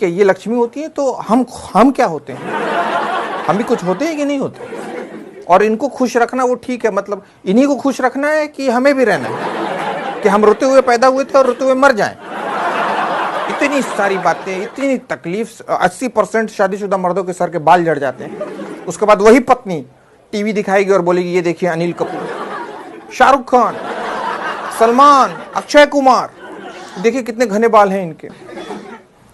ठीक है, ये लक्ष्मी होती है तो हम क्या होते हैं? हम भी कुछ होते हैं कि नहीं होते? और इनको खुश रखना वो ठीक है, मतलब इन्हीं को खुश रखना है कि हमें भी रहना है कि हम रोते हुए पैदा हुए थे और रोते हुए मर जाएं? इतनी सारी बातें, इतनी तकलीफ। 80% शादीशुदा मर्दों के सर के बाल झड़ जाते हैं। उसके बाद वही पत्नी टीवी दिखाएगी और बोलेगी ये देखिए अनिल कपूर, शाहरुख खान, सलमान, अक्षय कुमार, देखिए कितने घने बाल हैं इनके।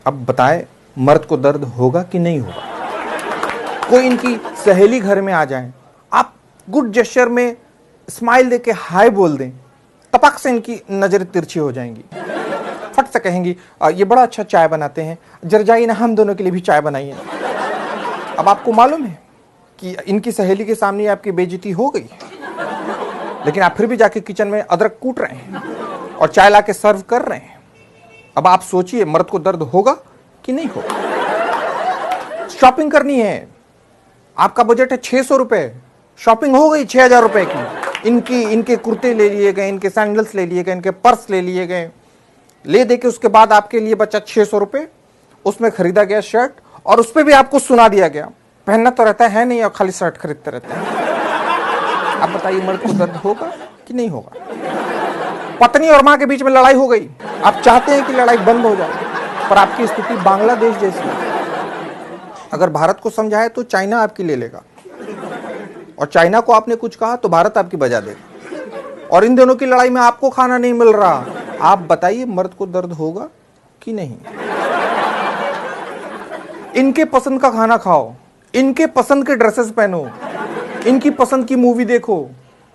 अब बताएं मर्द को दर्द होगा कि नहीं होगा? कोई इनकी सहेली घर में आ जाए, आप गुड जेस्चर में स्माइल देके हाय बोल दें, तपक से इनकी नजरें तिरछी हो जाएंगी। फट से कहेंगी ये बड़ा अच्छा चाय बनाते हैं, जरा जाइए ना हम दोनों के लिए भी चाय बनाइए। अब आपको मालूम है कि इनकी सहेली के सामने आपकी बेइज्जती हो गई, लेकिन आप फिर भी जाके किचन में अदरक कूट रहे हैं और चाय ला के सर्व कर रहे हैं। अब आप सोचिए मर्द को दर्द होगा कि नहीं होगा? शॉपिंग करनी है, आपका बजट है 600 रुपए, शॉपिंग हो गई 6000 रुपए की। इनके कुर्ते ले लिए गए, इनके सैंडल्स ले लिए गए, इनके पर्स ले लिए गए, ले दे के उसके बाद आपके लिए बचा 600 रुपए। उसमें खरीदा गया शर्ट और उस पर भी आपको सुना दिया गया पहनना तो रहता है नहीं और खाली शर्ट खरीदते रहते हैं। अब बताइए मर्द को दर्द होगा कि नहीं होगा? पत्नी और मां के बीच में लड़ाई हो गई, आप चाहते हैं कि लड़ाई बंद हो जाए, पर आपकी स्थिति बांग्लादेश जैसी है। अगर भारत को समझाए तो चाइना आपकी ले लेगा, और चाइना को आपने कुछ कहा तो भारत आपकी बजा देगा, और इन दोनों की लड़ाई में आपको खाना नहीं मिल रहा। आप बताइए मर्द को दर्द होगा कि नहीं? इनके पसंद का खाना खाओ, इनके पसंद के ड्रेसेस पहनो, इनकी पसंद की मूवी देखो,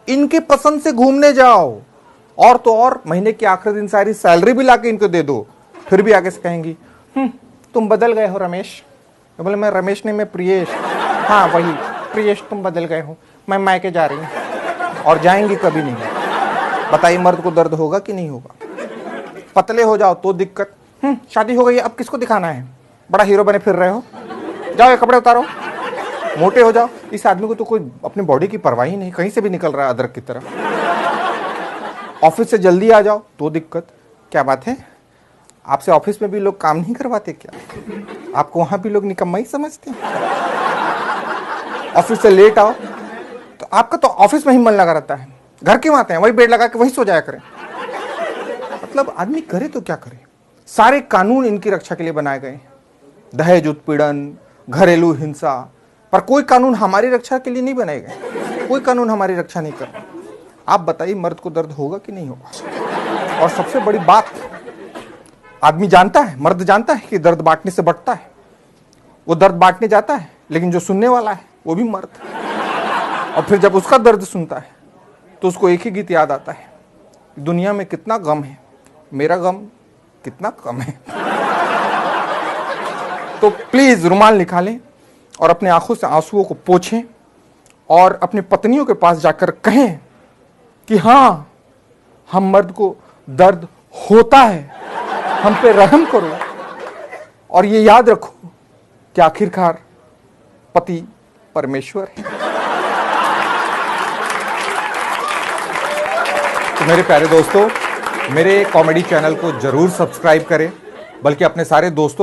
इनके पसंद से घूमने जाओ, और तो और महीने के आखिरी दिन सारी सैलरी भी लाके इनको दे दो। फिर भी आगे से कहेंगी तुम बदल गए हो रमेश। बोले मैं रमेश नहीं, मैं प्रियेश। हाँ वही प्रियेश, तुम बदल गए हो, मैं मायके जा रही हूँ। और जाएंगी कभी नहीं। बताइए मर्द को दर्द होगा कि नहीं होगा? पतले हो जाओ तो दिक्कत, शादी हो गई अब किसको दिखाना है, बड़ा हीरो बने फिर रहे हो, जाओ ये कपड़े उतारो। मोटे हो जाओ, इस आदमी को तो कोई अपनी बॉडी की परवाह ही नहीं, कहीं से भी निकल रहा है अदरक की तरह। ऑफिस से जल्दी आ जाओ तो दिक्कत। क्या बात है, आपसे ऑफिस में भी लोग काम नहीं करवाते क्या? आपको वहां भी लोग निकम्मा ही समझते हैं? ऑफिस से लेट आओ तो आपका तो ऑफिस में ही मन लगा रहता है, घर क्यों आते हैं? वही बेड लगा के वही सो जाया करें। मतलब आदमी करे तो क्या करे? सारे कानून इनकी रक्षा के लिए बनाए गए, दहेज उत्पीड़न, घरेलू हिंसा, पर कोई कानून हमारी रक्षा के लिए नहीं बनाए गए। कोई कानून हमारी रक्षा नहीं कर रहा। आप बताइए मर्द को दर्द होगा कि नहीं होगा? और सबसे बड़ी बात, आदमी जानता है, मर्द जानता है कि दर्द बांटने से बढ़ता है। वो दर्द बांटने जाता है, लेकिन जो सुनने वाला है वो भी मर्द। और फिर जब उसका दर्द सुनता है तो उसको एक ही गीत याद आता है, दुनिया में कितना गम है, मेरा गम कितना कम है। तो प्लीज रुमाल निकालें और अपने आंखों से आंसुओं को पोंछें और अपनी पत्नियों के पास जाकर कहें कि हाँ, हम मर्द को दर्द होता है, हम पे रहम करो। और ये याद रखो कि आखिरकार पति परमेश्वर है। तो मेरे प्यारे दोस्तों, मेरे कॉमेडी चैनल को जरूर सब्सक्राइब करें, बल्कि अपने सारे दोस्तों को